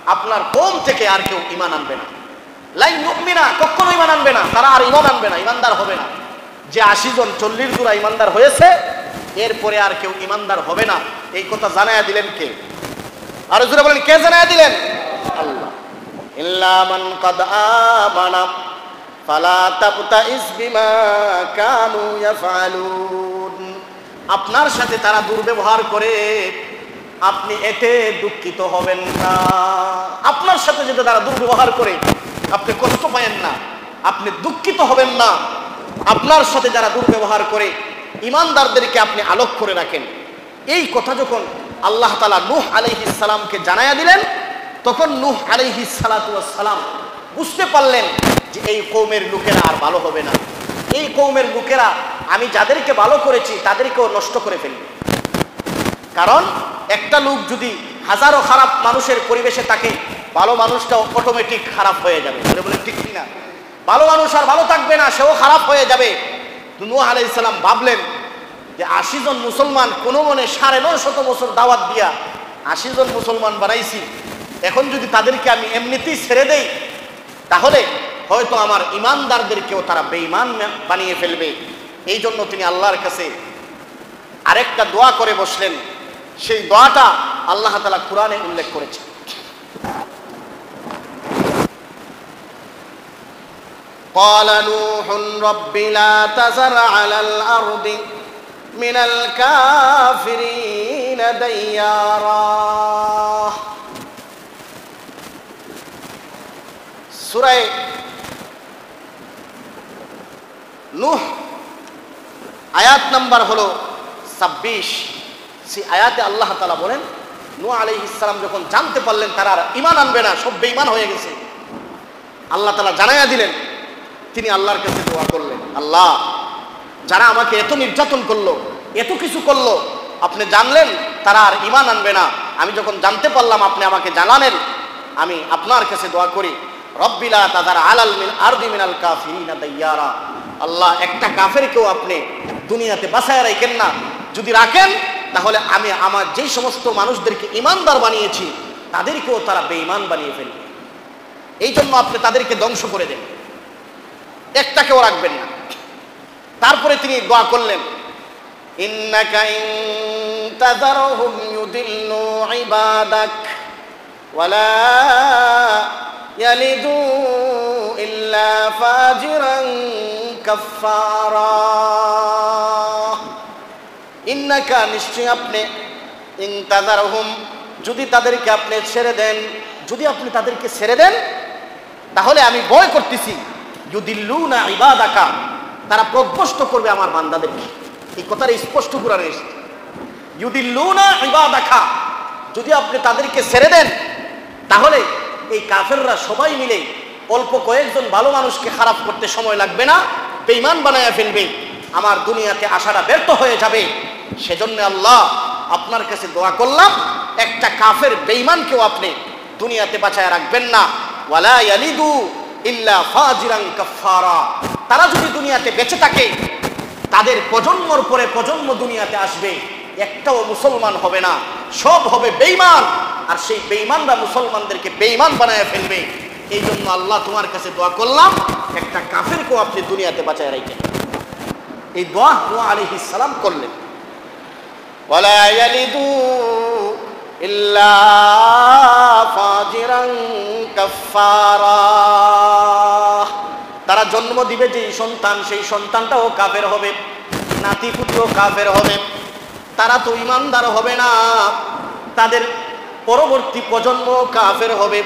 আপনার কওম থেকে আর কেউ ঈমান আনবে না। লা ইউমিনা, কখনো ঈমান আনবে না, তারা আর ঈমান আনবে না, ঈমানদার হবে না। যে 80 জন 40 জোড়া ঈমানদার হয়েছে, এরপরে আর কেউ ঈমানদার হবে না। এই কথা জানায়া দিলেন কে? আর জোরে বলেন, কে জানায়া দিলেন? আল্লাহ। ইল্লা মান কাদ আমানা ফালা তাবতাইস বিমা কানু ইয়াফআলুন। আপনার সাথে তারা দুর্ব্যবহার করে, আপনি এতে দুঃখিত হবেন না। আপনার সাথে যদি তারা দুর্ব্যবহার করে আপনি কষ্ট পাবেন না, আপনি দুঃখিত হবেন না। আপনার সাথে যারা দুর্ব্যবহার করে ঈমানদারদেরকে আপনি আলোক করে রাখেন। এই কথা যখন আল্লাহ তাআলা নূহ আলাইহিস সালামকে জানায়া দিলেন, তখন নূহ আলাইহিস সালাতু ওয়াস সালাম বুঝতে পারলেন যে এই কওমের লোকেরা আর ভালো হবে না। এই কওমের লোকেরা আমি যাদেরকে ভালো করেছি তাদেরকেও নষ্ট করে ফেলবে। কারণ একটা লোক যদি হাজারো খারাপ মানুষের পরিবেশে থাকে, ভালো মানুষটাও অটোমেটিক খারাপ হয়ে যাবে। বলে ঠিক কিনা? ভালো মানুষ আর ভালো থাকবে না, সেও খারাপ হয়ে যাবে। নূহ আলাইহিস সালাম ভাবলেন যে 80 জন মুসলমান কোন মনে 950 বছর দাওয়াত দিয়া 80 জন মুসলমান বানাইছি, এখন যদি তাদেরকে আমি এমনিতেই ছেড়ে দেই, তাহলে হয়তো আমার ঈমানদারদেরকেও তারা বেঈমান বানিয়ে ফেলবে। এই জন্য তিনি আল্লাহর কাছে আরেকটা দোয়া করে বসলেন। সেই দোয়াটা আল্লাহ তাআলা কুরআনে উল্লেখ করেছেন। قال نوح رب لا تذر على الأرض من الكافرين ديارا। সূরা নূহ আয়াত নাম্বার হলো 26। সেই আয়াতে আল্লাহ তাআলা বলেন, নূহ আলাইহিস সালাম যখন জানতে পারলেন তারা আর ঈমান আনবে না, সব বেঈমান হয়ে গেছে, আল্লাহ তাআলা জানায়া দিলেন। তিনি আল্লাহর কাছে দোয়া করলেন, আল্লাহ, যারা আমাকে এত নির্যাতন করলো, এত কিছু করলো, আপনি জানলেন তারা আর ঈমান আনবে না। আমি যখন জানতে পারলাম, আপনি আমাকে জানালেন, আমি আপনার কাছে দোয়া করি, রব্বি লা তাযার আলাল আরদি মিনাল কাফিরিনা দাইয়ারা। আল্লাহ, একটা কাফেরকেও আপনি দুনিয়াতে বাঁচায় রাখেন না। যদি রাখেন তাহলে আমি আমার যেই সমস্ত মানুষদেরকে ঈমানদার বানিয়েছি তাদেরকেও তারা বেঈমান বানিয়ে ফেলবে। এই জন্য আপনি তাদেরকে ধ্বংস করে দেন, একটাকেও রাখবেন না। তারপরে তিনি দোয়া করলেন, ইন্নাকা ইন তাযারহুম ইউদিল্লু ইবাদাক ওয়ালা ইয়ালিদু ইল্লা ফাজিরান কাফফারা। ইন্নাকা, নিশ্চয় আপনি, ইন তাযারহুম, যদি তাদেরকে আপনি ছেড়ে দেন, যদি আপনি তাদেরকে ছেড়ে দেন, তাহলে আমি ভয় করতেছি ইউদিল্লুনা ইবাদাকা, তারা প্রভ্রষ্ট করবে আমার বান্দাদেরকে। এই কথাটা স্পষ্ট কোরআনে এসেছে, ইউদিল্লুনা ইবাদাকা, যদি আপনি তাদেরকে ছেড়ে দেন, তাহলে এই কাফেররা সবাই মিলে অল্প কয়েকজন ভালো মানুষকে খারাপ করতে সময় লাগবে না, বেঈমান বানায়া ফেলবে, আমার দুনিয়াতে আশাটা ব্যর্থ হয়ে যাবে। সেজন্য আল্লাহ আপনার কাছে দোয়া করলাম, একটা কাফের বেঈমানকেও আপনি দুনিয়াতে বাঁচায় রাখবেন না। ওয়ালা ইয়ালিদু ইল্লা ফাজিরান কাফফারা, তারা যদি দুনিয়াতে বেঁচে থাকে, তাদের প্রজন্মর পরে প্রজন্ম দুনিয়াতে আসবে, একটাও মুসলমান হবে না, সব হবে বেঈমান। আর সেই বেঈমানরা মুসলমানদেরকে বেঈমান বানায় ফেলবে। এই জন্য আল্লাহ তোমার কাছে দোয়া করলাম, একটা কাফেরকেও আপনি দুনিয়াতে বাঁচায় রাখেন। এই দোয়া নূহ আলাইহিস সালাম করলেন। ওয়ালা ইয়ালিদু ইল্লা ফাজিরান কাফফারা, তারা জন্ম দিবে যে সন্তান, সেই সন্তানটাও কাফের হবে, নাতিপুত্র কাফের হবে, তারা তো ঈমানদার হবে না, তাদের পরবর্তী প্রজন্ম কাফের হবে,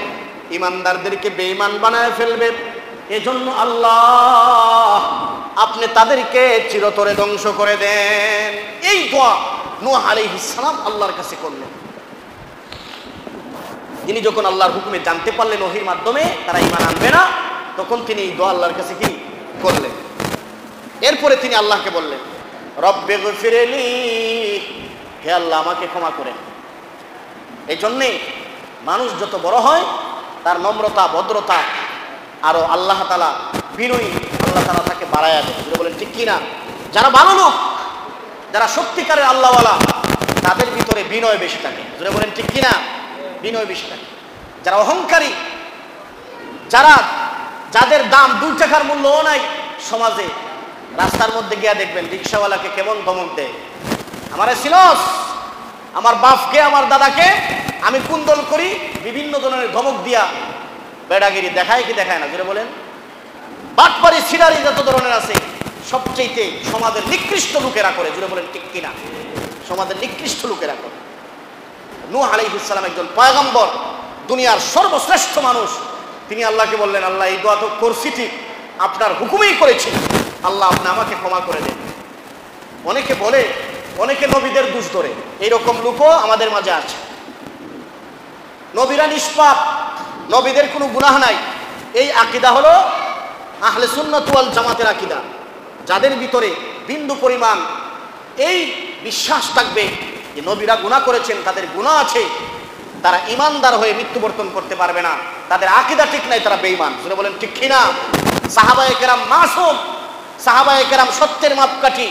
ঈমানদারদেরকে বেঈমান বানায় ফেলবে। এজন্য আল্লাহ আপনি তাদেরকে চিরতরে ধ্বংস করে দেন। এই দোয়া নূহ আলাইহিস সালাম আল্লাহর কাছে করলেন। তিনি যখন আল্লাহর হুকুমে জানতে পারলেন ওহীর মাধ্যমে তারা ঈমান আনবে না, তখন তিনি এই দোয়া আল্লাহর কাছে কি করলেন। এরপরে তিনি আল্লাহকে বললেন, রব্বিগফিরলি, হে আল্লাহ আমাকে ক্ষমা করেন। এই জন্যে মানুষ যত বড় হয় তার নম্রতা, ভদ্রতা, আরো আল্লাহ তাআলা বিনয়ী, আল্লাহ তাআলা তাকে বাড়ায়া দেয়। বলেন ঠিক কিনা? যারা ভালো লোক, যারা সত্যিকারের আল্লাহওয়ালা, তাদের ভিতরে বিনয় বেশি থাকে। বলেন ঠিক কিনা? বিনয় বেশি থাকে। যারা অহংকারী, যাদের দাম 2 টাকার মূল্যও নাই সমাজে, রাস্তার মধ্যে গিয়া দেখবেন রিক্সাওয়ালাকে কেমন ধমক দেয়, আমারে চিনস, আমার বাপকে আমার দাদাকে আমি কুন্দল করি, বিভিন্ন ধরনের ধমক দিয়া বেড়াগিরি দেখায় কি দেখায় না জুড়ে বলেন? বাটপারি সিরারি যত ধরনের আছে সবচেয়ে সমাজের নিকৃষ্ট লোকেরা করে, জুড়ে বলেন ঠিক কিনা? সমাজের নিকৃষ্ট লোকেরা করে। নূহ আলাইহিস সালাম একজন পয়গম্বর, দুনিয়ার সর্বশ্রেষ্ঠ মানুষ। তিনি আল্লাহকে বললেন, আল্লাহ এই দোয়া তো করছি ঠিক, আপনার হুকুমেই করেছি, আল্লাহ আপনি আমাকে ক্ষমা করে দেন। অনেকে বলে, অনেকে নবীদের দোষ ধরে, এইরকম লোকও আমাদের মাঝে আছে। নবীরা নিষ্পাপ, নবীদের কোনো গুনাহ নাই, এই আকীদা হলো আহলে সুন্নাত ওয়াল জামাতের আকীদা। যাদের ভিতরে বিন্দু পরিমাণ এই বিশ্বাস থাকবে যে নবীরা গুনাহ করেছেন, তাদের গুনাহ আছে, তারা ইমানদার হয়ে মৃত্যুবরণ করতে পারবে না। তাদের আকীদা ঠিক নাই, তারা বেঈমান। শুনে বলেন ঠিক কিনা? সাহাবায়ে কেরাম মাসুম, সাহাবায়ে কেরাম সত্যের মাপকাঠি,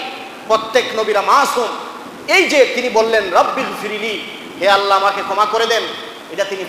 প্রত্যেক নবীরা মাসুম। এই যে তিনি বললেন রব্বিগফিরলি, হে আল্লাহ আমাকে ক্ষমা করে দেন, এটা তিনি